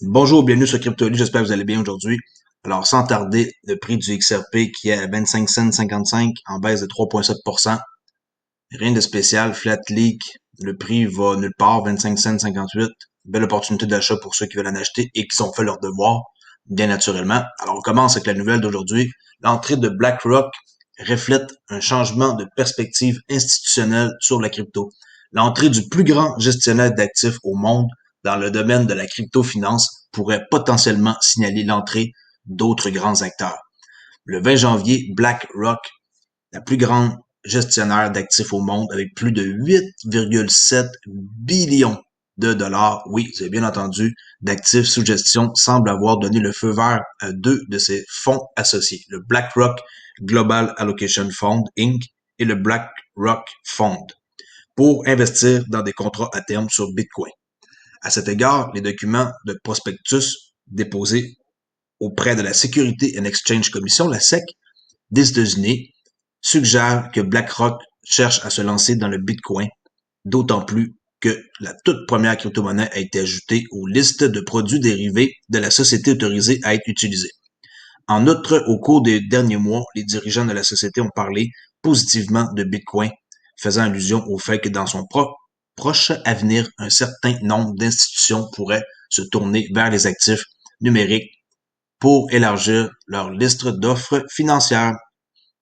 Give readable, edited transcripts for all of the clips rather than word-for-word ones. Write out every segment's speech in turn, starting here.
Bonjour, bienvenue sur CryptoLu, j'espère que vous allez bien aujourd'hui. Alors, sans tarder, le prix du XRP qui est à 25 cents 55 en baisse de 3,7%. Rien de spécial, flat leak, le prix va nulle part, 25 cents 58. Belle opportunité d'achat pour ceux qui veulent en acheter et qui ont fait leur devoir, bien naturellement. Alors, on commence avec la nouvelle d'aujourd'hui. L'entrée de BlackRock reflète un changement de perspective institutionnelle sur la crypto. L'entrée du plus grand gestionnaire d'actifs au monde dans le domaine de la crypto-finance pourrait potentiellement signaler l'entrée d'autres grands acteurs. Le 20 janvier, BlackRock, la plus grande gestionnaire d'actifs au monde, avec plus de 8,7 billions de dollars, oui, vous avez bien entendu, d'actifs sous gestion, semble avoir donné le feu vert à deux de ses fonds associés, le BlackRock Global Allocation Fund Inc. et le BlackRock Fund, pour investir dans des contrats à terme sur Bitcoin. À cet égard, les documents de prospectus déposés auprès de la Security and Exchange Commission, la SEC, des États-Unis, suggèrent que BlackRock cherche à se lancer dans le Bitcoin, d'autant plus que la toute première crypto-monnaie a été ajoutée aux listes de produits dérivés de la société autorisée à être utilisée. En outre, au cours des derniers mois, les dirigeants de la société ont parlé positivement de Bitcoin, faisant allusion au fait que dans son proche avenir, un certain nombre d'institutions pourraient se tourner vers les actifs numériques pour élargir leur liste d'offres financières.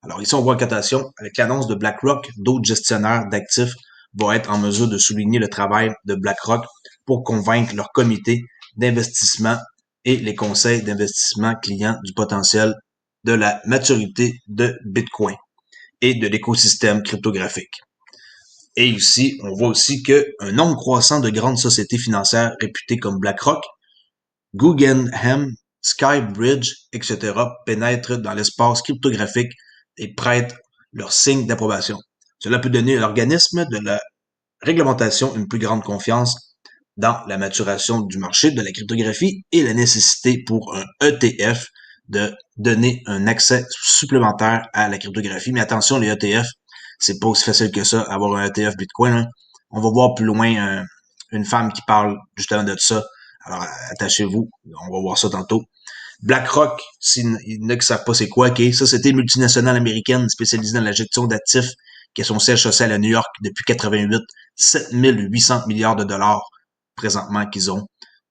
Alors ici, on voit en cotation, avec l'annonce de BlackRock, d'autres gestionnaires d'actifs vont être en mesure de souligner le travail de BlackRock pour convaincre leur comité d'investissement et les conseils d'investissement clients du potentiel de la maturité de Bitcoin et de l'écosystème cryptographique. Et ici, on voit aussi qu'un nombre croissant de grandes sociétés financières réputées comme BlackRock, Guggenheim, Skybridge, etc. pénètrent dans l'espace cryptographique et prêtent leur signe d'approbation. Cela peut donner à l'organisme de la réglementation une plus grande confiance dans la maturation du marché de la cryptographie et la nécessité pour un ETF de donner un accès supplémentaire à la cryptographie. Mais attention, les ETF, c'est pas aussi facile que ça, avoir un ETF Bitcoin. Hein. On va voir plus loin une femme qui parle justement de ça. Alors, attachez-vous, on va voir ça tantôt. BlackRock, s'il y en a qui savent pas c'est quoi, OK, société multinationale américaine spécialisée dans la gestion d'actifs, qui a son siège social à New York depuis 88, 7800 milliards de dollars présentement qu'ils ont.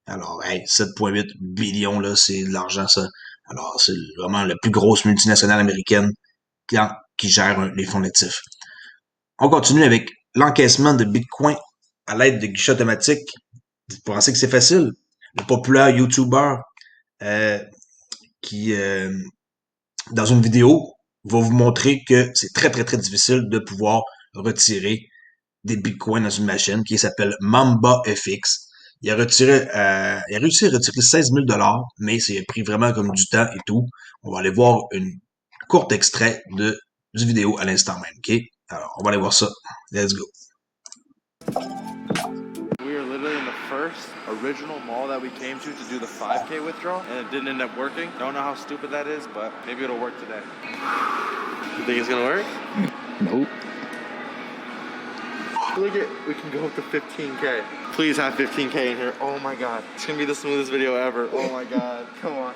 Alors, hey, 7,8 billions, là, c'est de l'argent, ça. Alors, c'est vraiment la plus grosse multinationale américaine qui gère les fonds d'actifs. On continue avec l'encaissement de Bitcoin à l'aide de guichets automatiques. Vous pensez que c'est facile? Le populaire YouTuber euh, qui, dans une vidéo, va vous montrer que c'est très, très, très difficile de pouvoir retirer des bitcoins dans une machine qui s'appelle Mamba FX. Il a réussi à retirer 16 000 $, mais ça a pris vraiment comme du temps et tout. On va aller voir une courte extrait du vidéo à l'instant même, OK? Alors, on va aller voir ça. Let's go. We were literally in the first original mall that we came to do the 5K withdrawal, and it didn't end up working. Don't know how stupid that is, but maybe it'll work today. You think it's gonna work? Nope. Look at, we can go up to 15K. Please have 15K in here. Oh my God. It's gonna be the smoothest video ever. Oh my God. Come on.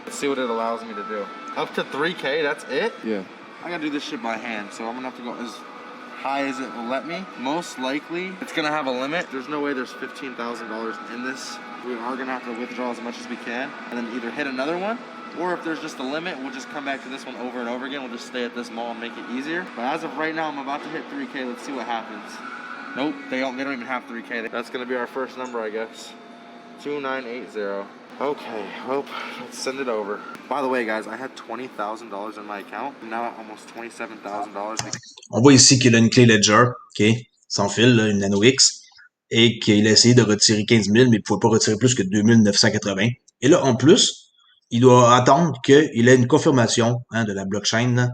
Let's see what it allows me to do. Up to 3K, that's it? Yeah. I gotta do this shit by hand, so I'm gonna have to go as high as it will let me. Most likely, it's gonna have a limit. There's no way there's $15,000 in this. We are gonna have to withdraw as much as we can, and then either hit another one, or if there's just a limit, we'll just come back to this one over and over again. We'll just stay at this mall and make it easier. But as of right now, I'm about to hit 3K. Let's see what happens. Nope, they don't even have 3K. That's gonna be our first number, I guess. 2980. Okay, well, let's send it over. By the way, guys, I had $20,000 in my account. I'm now at almost $27,000. On voit ici qu'il a une clé Ledger, OK, sans fil, là, une Nano X, et qu'il a essayé de retirer 15 000, mais il ne pouvait pas retirer plus que 2 980. Et là, en plus, il doit attendre qu'il ait une confirmation de la blockchain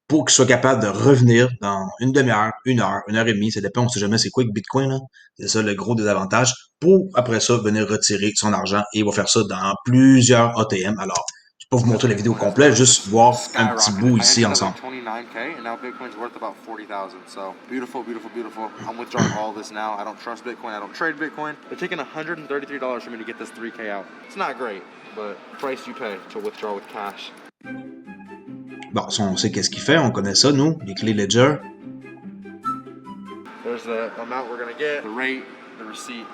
pour qu'il soit capable de revenir dans une demi-heure, une heure et demie, ça dépend, on sait jamais c'est quoi avec Bitcoin, là. C'est ça le gros désavantage, pour après ça venir retirer son argent et il va faire ça dans plusieurs ATM. Alors, pas vous montrer la vidéo complète, juste voir un petit bout ici ensemble. 29K, and now Bitcoin's worth about 40,000. So beautiful, beautiful, beautiful. I'm withdrawing all this now. I don't trust Bitcoin. I don't trade Bitcoin. They're taking $133 for me to get this 3K out. It's not great, but price you pay to withdraw with cash. Bon, ça, on sait qu'est-ce qu'il fait, on connaît ça, nous, les clés Ledger. There's the amount we're gonna get, the rate, the receipt,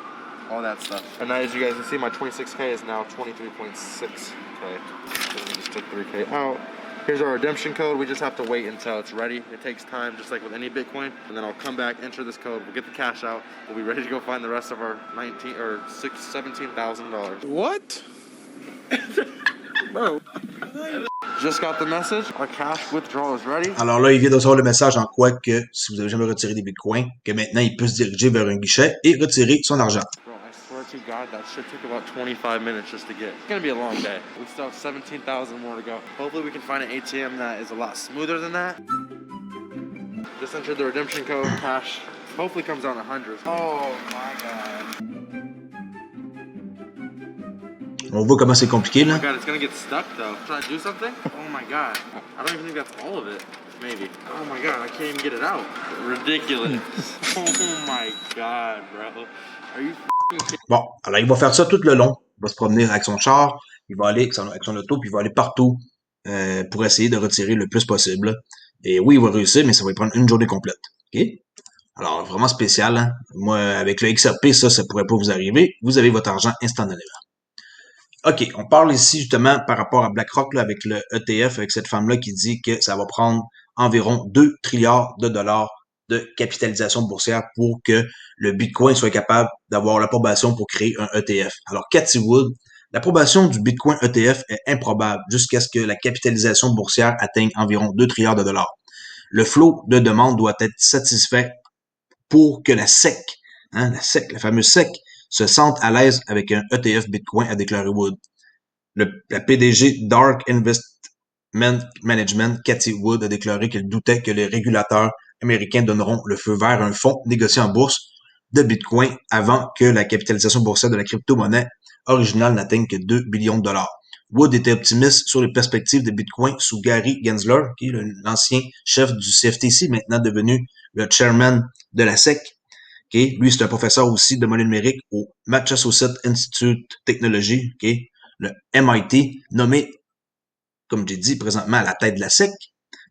all that stuff. And now, as you guys can see, my 26K is now 23.6K. So we just took 3K out. Here's our redemption code. We just have to wait until it's ready. It takes time, just like with any Bitcoin. And then I'll come back, enter this code. We'll get the cash out. We'll be ready to go find the rest of our $17,000. What? Bro. Just got the message. Our cash withdrawal is ready. Alors là, il vient de recevoir le message en quoi que si vous avez jamais retiré des bitcoins, que maintenant il peut se diriger vers un guichet et retirer son argent. Bro, I swear to God, that shit took about 25 minutes just to get. It's gonna be a long day. We still have 17,000 more to go. Hopefully we can find an ATM that is a lot smoother than that. Just entered the redemption code. Cash hopefully comes down to hundreds. Oh my God. On voit comment c'est compliqué, Oh là. my God, it's gonna get stuck though. Should I do something? Oh my God. I don't even think that's all of it. Maybe. Oh my God, I can't even get it out. Ridiculous. Oh my God, bro. Are you kidding? Bon, alors il va faire ça tout le long. Il va se promener avec son char, il va aller avec son auto, puis il va aller partout pour essayer de retirer le plus possible. Et oui, il va réussir, mais ça va lui prendre une journée complète. OK? Alors, vraiment spécial. Hein? Moi, avec le XRP, ça pourrait pas vous arriver. Vous avez votre argent instantanément. OK, on parle ici justement par rapport à BlackRock là, avec le ETF, avec cette femme-là qui dit que ça va prendre environ 2 trilliards de dollars de capitalisation boursière pour que le Bitcoin soit capable d'avoir l'approbation pour créer un ETF. Alors, Cathie Wood, l'approbation du Bitcoin ETF est improbable jusqu'à ce que la capitalisation boursière atteigne environ 2 trilliards de dollars. Le flot de demande doit être satisfait pour que la SEC, la fameuse SEC, se sente à l'aise avec un ETF Bitcoin, a déclaré Wood. La PDG Dark Investment Management, Cathie Wood, a déclaré qu'elle doutait que les régulateurs américains donneront le feu vert à un fonds négocié en bourse de Bitcoin avant que la capitalisation boursière de la crypto-monnaie originale n'atteigne que 2 billions de dollars. Wood était optimiste sur les perspectives de Bitcoin sous Gary Gensler, qui est l'ancien chef du CFTC, maintenant devenu le chairman de la SEC. Okay? Lui, c'est un professeur aussi de monnaie numérique au Massachusetts Institute Technology, okay? Le MIT, nommé, comme j'ai dit, présentement à la tête de la SEC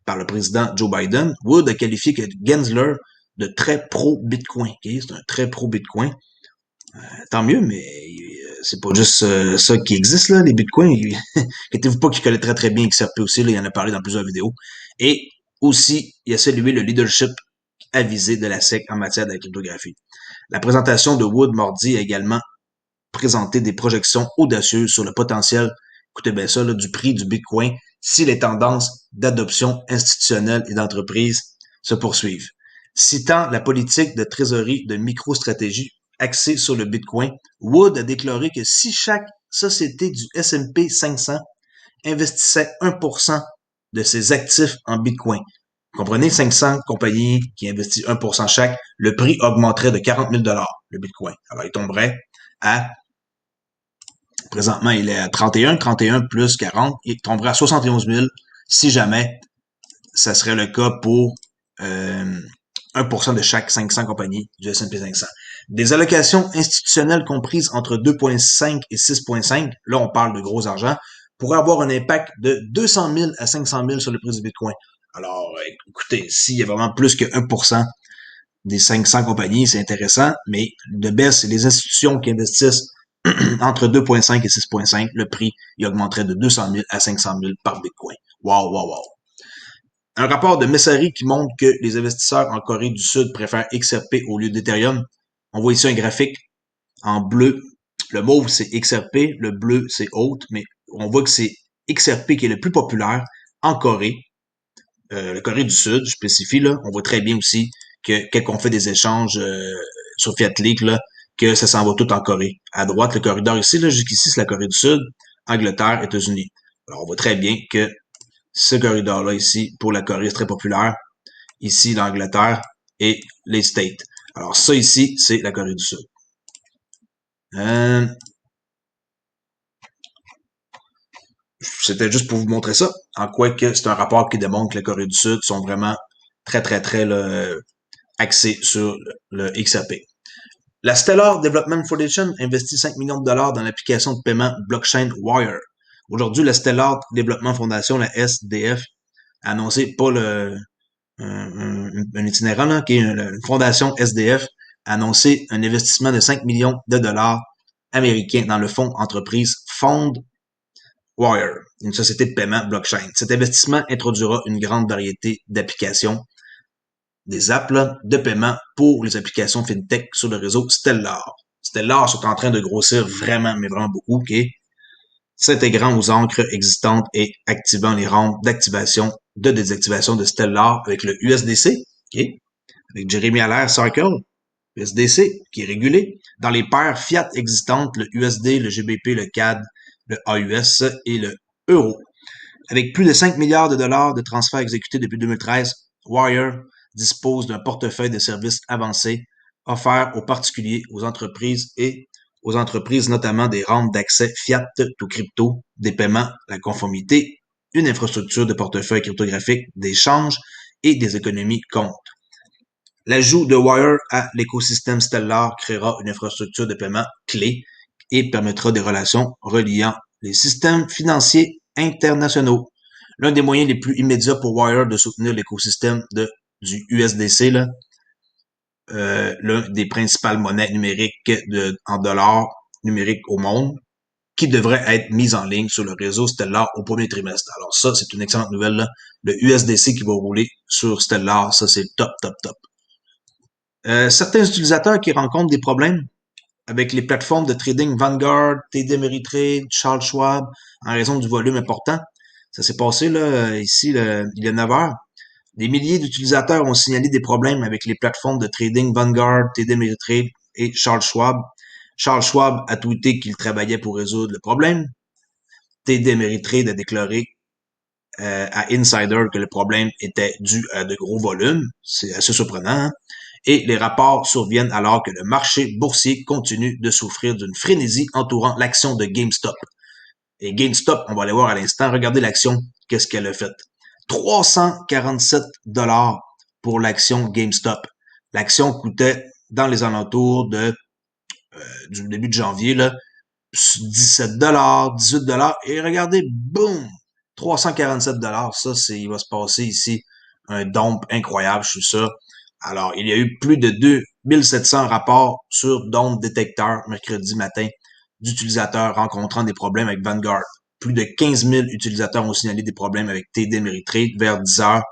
par le président Joe Biden. Wood a qualifié que Gensler de très pro-Bitcoin. Okay? C'est un très pro-Bitcoin. Tant mieux, mais c'est pas juste ça qui existe, là, les bitcoins. Inquiétez-vous pas qu'il connaît très très bien XRP aussi, là, il en a parlé dans plusieurs vidéos. Et aussi, il a salué le leadership avisé de la SEC en matière de la cryptographie. La présentation de Wood mardi a également présenté des projections audacieuses sur le potentiel, écoutez bien ça, là, du prix du Bitcoin si les tendances d'adoption institutionnelle et d'entreprise se poursuivent. Citant la politique de trésorerie de MicroStratégie axée sur le Bitcoin, Wood a déclaré que si chaque société du S&P 500 investissait 1% de ses actifs en Bitcoin, comprenez 500 compagnies qui investissent 1% chaque, le prix augmenterait de 40 000 $, le Bitcoin. Alors, il tomberait à, présentement, il est à 31 plus 40, il tomberait à 71 000 si jamais ça serait le cas pour 1% de chaque 500 compagnies du S&P 500. Des allocations institutionnelles comprises entre 2,5 et 6,5, là on parle de gros argent, pourraient avoir un impact de 200 000 à 500 000 sur le prix du Bitcoin. Alors, écoutez, s'il y a vraiment plus que 1% des 500 compagnies, c'est intéressant, mais de baisse, les institutions qui investissent entre 2,5 et 6,5, le prix il augmenterait de 200 000 à 500 000 par Bitcoin. Wow, wow, wow. Un rapport de Messari qui montre que les investisseurs en Corée du Sud préfèrent XRP au lieu d'Ethereum. On voit ici un graphique en bleu. Le mauve, c'est XRP, le bleu, c'est Auth, mais on voit que c'est XRP qui est le plus populaire en Corée. La Corée du Sud, je spécifie, là. On voit très bien aussi que quand on fait des échanges sur Fiat League, là, que ça s'en va tout en Corée. À droite, le corridor ici, là, jusqu'ici, c'est la Corée du Sud, Angleterre, États-Unis. Alors, on voit très bien que ce corridor-là ici, pour la Corée, c'est très populaire. Ici, l'Angleterre et les States. Alors, ça ici, c'est la Corée du Sud. c'était juste pour vous montrer ça, en quoi que c'est un rapport qui démontre que la Corée du Sud sont vraiment très là, axés sur le XRP. La Stellar Development Foundation investit 5 millions de dollars dans l'application de paiement blockchain Wire. Aujourd'hui, la Stellar Development Foundation, la SDF, a annoncé pas un itinérant, là, qui est une fondation SDF, a annoncé un investissement de 5 millions de dollars américains dans le fonds entreprise Fond Wire, une société de paiement blockchain. Cet investissement introduira une grande variété d'applications, des apps là, de paiement pour les applications FinTech sur le réseau Stellar. Stellar sont en train de grossir vraiment, mais vraiment beaucoup, ok? S'intégrant aux encres existantes et activant les rampes d'activation, de désactivation de Stellar avec le USDC, ok? Avec Jeremy Allaire Circle, USDC, qui est régulé, dans les paires fiat existantes, le USD, le GBP, le CAD, le AUS et le euro. Avec plus de 5 milliards de dollars de transferts exécutés depuis 2013, Wire dispose d'un portefeuille de services avancés offerts aux particuliers, aux entreprises et aux entreprises, notamment des rampes d'accès fiat to crypto, des paiements, la conformité, une infrastructure de portefeuille cryptographique, d'échanges et des économies comptes. L'ajout de Wire à l'écosystème Stellar créera une infrastructure de paiement clé et permettra des relations reliant les systèmes financiers internationaux. L'un des moyens les plus immédiats pour Wire de soutenir l'écosystème du USDC, là, l'un des principales monnaies numériques en dollars numériques au monde, qui devrait être mise en ligne sur le réseau Stellar au premier trimestre. Alors ça, c'est une excellente nouvelle, là. Le USDC qui va rouler sur Stellar, ça c'est top. Certains utilisateurs qui rencontrent des problèmes avec les plateformes de trading Vanguard, TD Ameritrade, Charles Schwab, en raison du volume important. Ça s'est passé là, ici il y a 9 heures. Des milliers d'utilisateurs ont signalé des problèmes avec les plateformes de trading Vanguard, TD Ameritrade et Charles Schwab. Charles Schwab a tweeté qu'il travaillait pour résoudre le problème. TD Ameritrade a déclaré à Insider que le problème était dû à de gros volumes. C'est assez surprenant, hein? Et les rapports surviennent alors que le marché boursier continue de souffrir d'une frénésie entourant l'action de GameStop. Et GameStop, on va aller voir à l'instant, regardez l'action, qu'est-ce qu'elle a fait. 347 dollars pour l'action GameStop. L'action coûtait dans les alentours du début de janvier, là, 17 dollars, 18 dollars. Et regardez, boum, 347 dollars. Ça, il va se passer ici un dump incroyable, je suis sûr. Alors, il y a eu plus de 2700 rapports sur Dome Detector mercredi matin d'utilisateurs rencontrant des problèmes avec Vanguard. Plus de 15 000 utilisateurs ont signalé des problèmes avec TD Ameritrade vers 10 heures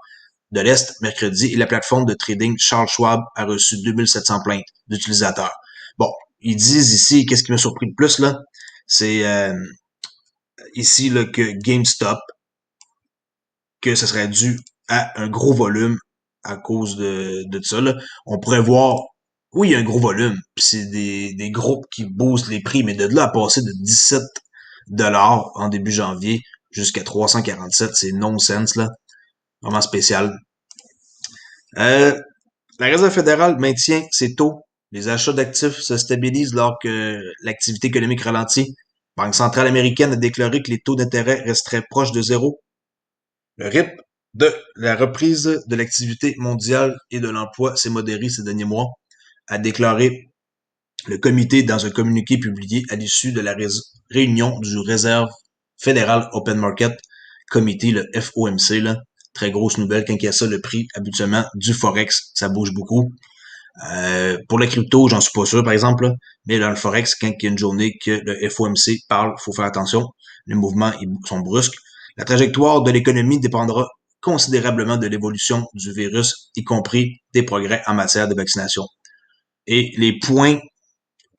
de l'Est mercredi et la plateforme de trading Charles Schwab a reçu 2700 plaintes d'utilisateurs. Bon, ils disent ici, qu'est-ce qui m'a surpris le plus là, c'est ici là, que GameStop, que ce serait dû à un gros volume à cause de ça. Là. On pourrait voir, oui, il y a un gros volume, puis c'est des groupes qui boostent les prix, mais de là à passer de 17 dollars en début janvier jusqu'à 347, c'est nonsense, là. Vraiment spécial. La Réserve fédérale maintient ses taux. Les achats d'actifs se stabilisent alors que l'activité économique ralentit. La Banque centrale américaine a déclaré que les taux d'intérêt resteraient proches de zéro. Le rythme de la reprise de l'activité mondiale et de l'emploi s'est modéré ces derniers mois, a déclaré le comité dans un communiqué publié à l'issue de la réunion du Réserve fédéral Open Market Committee, le FOMC. Là. Très grosse nouvelle, quand il y a ça, le prix habituellement du Forex, ça bouge beaucoup. Pour la crypto, j'en suis pas sûr, par exemple, là, mais dans le Forex, quand il y a une journée que le FOMC parle, il faut faire attention. Les mouvements ils sont brusques. La trajectoire de l'économie dépendra considérablement de l'évolution du virus, y compris des progrès en matière de vaccination. Et les points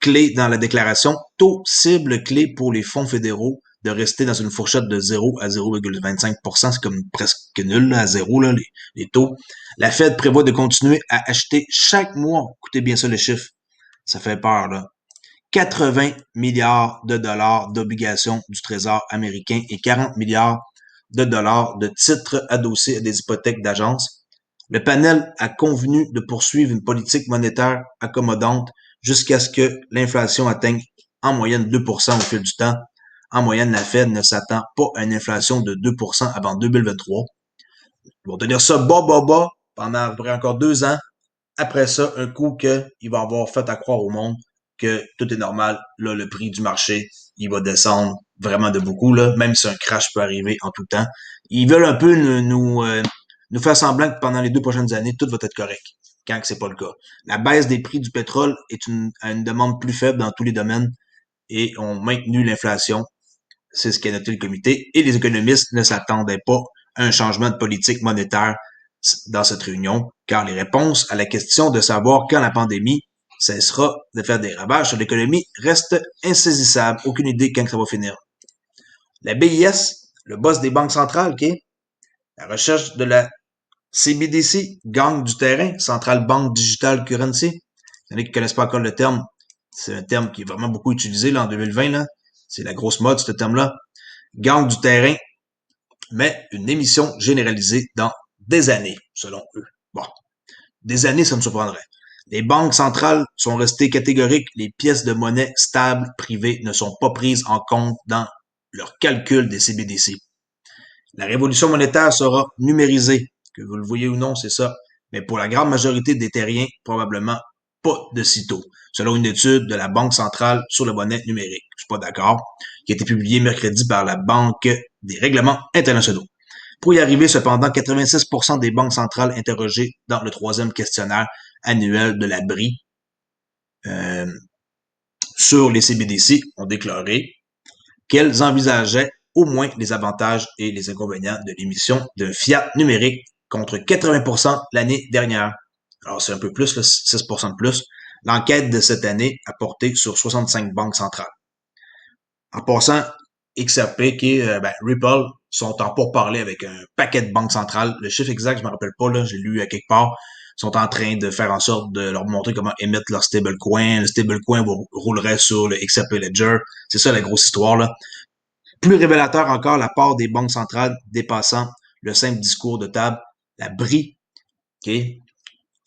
clés dans la déclaration, taux cible clé pour les fonds fédéraux de rester dans une fourchette de 0 à 0,25%, c'est comme presque nul là, à zéro là, les taux. La Fed prévoit de continuer à acheter chaque mois, écoutez bien ça le chiffre, ça fait peur là, 80 milliards de dollars d'obligations du Trésor américain et 40 milliards de dollars de titres adossés à des hypothèques d'agence. Le panel a convenu de poursuivre une politique monétaire accommodante jusqu'à ce que l'inflation atteigne en moyenne 2% au fil du temps. En moyenne, la Fed ne s'attend pas à une inflation de 2% avant 2023. Ils vont tenir ça bas pendant à peu près encore 2 ans. Après ça, un coup qu'il va avoir fait à croire au monde que tout est normal, là, le prix du marché, il va descendre vraiment de beaucoup, là, même si un crash peut arriver en tout temps. Ils veulent un peu nous faire semblant que pendant les 2 prochaines années, tout va être correct, quand c'est pas le cas. La baisse des prix du pétrole est à une demande plus faible dans tous les domaines et ont maintenu l'inflation. C'est ce qu'a noté le comité. Et les économistes ne s'attendaient pas à un changement de politique monétaire dans cette réunion, car les réponses à la question de savoir quand la pandémie cessera de faire des ravages sur l'économie restent insaisissables. Aucune idée quand ça va finir. La BIS, le boss des banques centrales, la recherche de la CBDC, gang du terrain, Central Bank Digital Currency. Il y en a qui ne connaissent pas encore le terme. C'est un terme qui est vraiment beaucoup utilisé là, en 2020. Là. C'est la grosse mode, ce terme-là. Gang du terrain, mais une émission généralisée dans des années, selon eux. Bon, des années, ça me surprendrait. Les banques centrales sont restées catégoriques. Les pièces de monnaie stables privées ne sont pas prises en compte dans leur calcul des CBDC. La révolution monétaire sera numérisée. Que vous le voyez ou non, c'est ça. Mais pour la grande majorité des terriens, probablement pas de sitôt, selon une étude de la Banque centrale sur la monnaie numérique. Je suis pas d'accord, qui a été publiée mercredi par la Banque des règlements internationaux. Pour y arriver, cependant, 86% des banques centrales interrogées dans le troisième questionnaire annuel de la BRI sur les CBDC ont déclaré qu'elles envisageaient au moins les avantages et les inconvénients de l'émission d'un fiat numérique contre 80% l'année dernière. Alors, c'est un peu plus, là, 6% de plus. L'enquête de cette année a porté sur 65 banques centrales. En passant, XRP, qui est Ripple, sont en pourparlers avec un paquet de banques centrales. Le chiffre exact, je me rappelle pas, là, j'ai lu à quelque part. Ils sont en train de faire en sorte de leur montrer comment émettre leur stablecoin. Le stablecoin roulerait sur le XRP Ledger. C'est ça la grosse histoire, là. Plus révélateur encore, la part des banques centrales dépassant le simple discours de table, la BRI,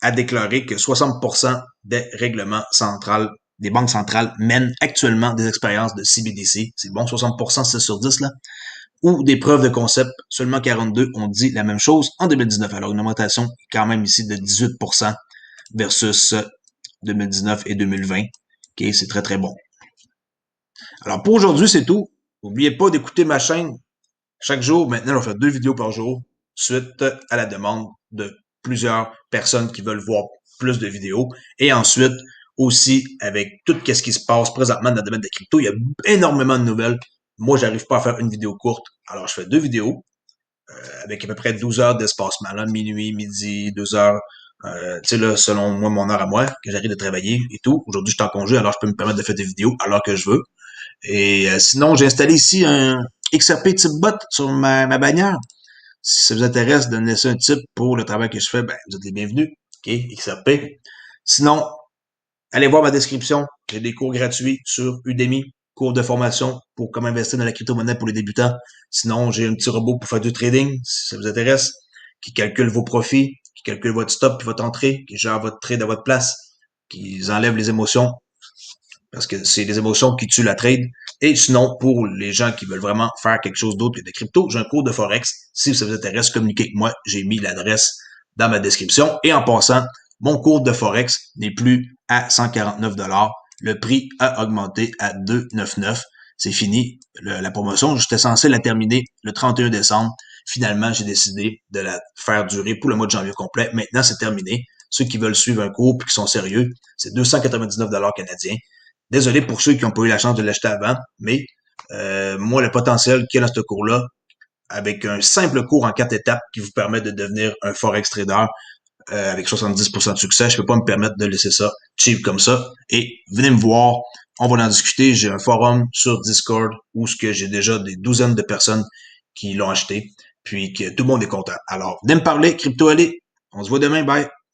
a déclaré que 60% des règlements centrales, des banques centrales mènent actuellement des expériences de CBDC. C'est bon, 60%, 6 sur 10, là. Ou des preuves de concept, seulement 42 ont dit la même chose en 2019. Alors, une augmentation quand même ici de 18% versus 2019 et 2020. C'est très, très bon. Alors, pour aujourd'hui, c'est tout. N'oubliez pas d'écouter ma chaîne chaque jour. Maintenant, on fait 2 vidéos par jour suite à la demande de plusieurs personnes qui veulent voir plus de vidéos. Et ensuite, aussi, avec tout ce qui se passe présentement dans le domaine des cryptos, il y a énormément de nouvelles. Moi, j'arrive pas à faire une vidéo courte. Alors, je fais 2 vidéos avec à peu près 12 heures d'espacement. Là, minuit, midi, 2 heures. Tu sais, là, selon moi, mon heure à moi, que j'arrive de travailler et tout. Aujourd'hui, je suis en congé, alors je peux me permettre de faire des vidéos alors que je veux. Et sinon, j'ai installé ici un XRP Tipbot sur ma bannière. Si ça vous intéresse de me laisser un tip pour le travail que je fais, ben, vous êtes les bienvenus. OK, XRP. Sinon, allez voir ma description. J'ai des cours gratuits sur Udemy, cours de formation pour comment investir dans la crypto-monnaie pour les débutants. Sinon, j'ai un petit robot pour faire du trading, si ça vous intéresse, qui calcule vos profits, qui calcule votre stop et votre entrée, qui gère votre trade à votre place, qui enlève les émotions, parce que c'est les émotions qui tuent la trade. Et sinon, pour les gens qui veulent vraiment faire quelque chose d'autre que de crypto, j'ai un cours de Forex. Si ça vous intéresse, communiquez avec moi. J'ai mis l'adresse dans ma description. Et en passant, mon cours de Forex n'est plus à 149 $. Le prix a augmenté à 299. C'est fini. La promotion, j'étais censé la terminer le 31 décembre. Finalement, j'ai décidé de la faire durer pour le mois de janvier complet. Maintenant, c'est terminé. Ceux qui veulent suivre un cours et qui sont sérieux, c'est 299 $ canadiens. Désolé pour ceux qui n'ont pas eu la chance de l'acheter avant, mais moi, le potentiel qu'il y a dans ce cours-là, avec un simple cours en 4 étapes qui vous permet de devenir un Forex trader avec 70% de succès, je peux pas me permettre de laisser ça cheap comme ça. Et venez me voir, on va en discuter. J'ai un forum sur Discord où j'ai déjà des douzaines de personnes qui l'ont acheté, puis que tout le monde est content. Alors, venez me parler, crypto allez, on se voit demain, bye!